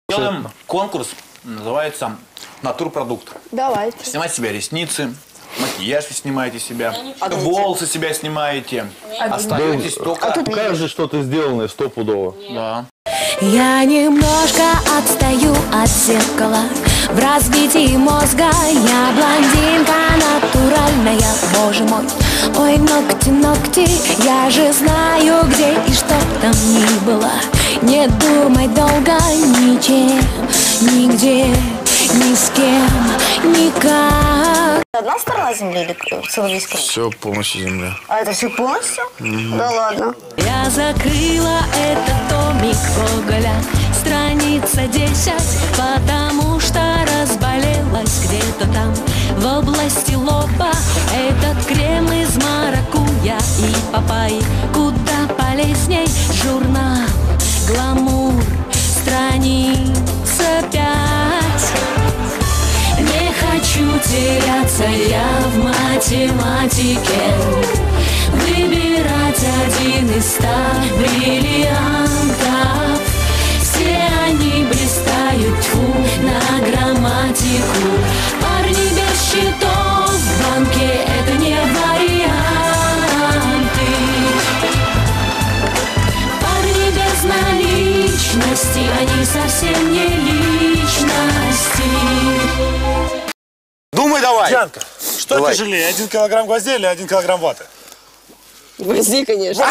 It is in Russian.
Делаем конкурс, называется «Натурпродукт». Давайте. Снимать с себя ресницы, макияж вы снимаете себя, волосы себя снимаете, остаетесь только... Покажи что-то сделанное стопудово. Да. Я немножко отстаю от зеркала. В разбитии мозга я блондинка натуральная, боже мой. Ой, ногти, ногти, я же знаю, где и что там ни было. Не думай долго ничем, нигде, ни с кем, никак. Одна сторона земли или целый весь круг? Все полностью земля. А это все полностью? Да ладно. Я закрыла этот томик Гоголя, страница 10, потому что разболелась где-то там в области лоба. Этот крем из маракуйя и папайи куда полезней. Журнал «Гламур», страница 5. Не хочу теряться я в математике, выбирать один из 100 бриллиантов. Все они блистают, тьфу, на грамматику. Парни без счетов в банке — это не варианты. Парни без наличности, они совсем не личности. Думай давай. Янка, что Давай. тяжелее, 1 килограмм гвоздей или 1 килограмм ваты? Гвозди, конечно.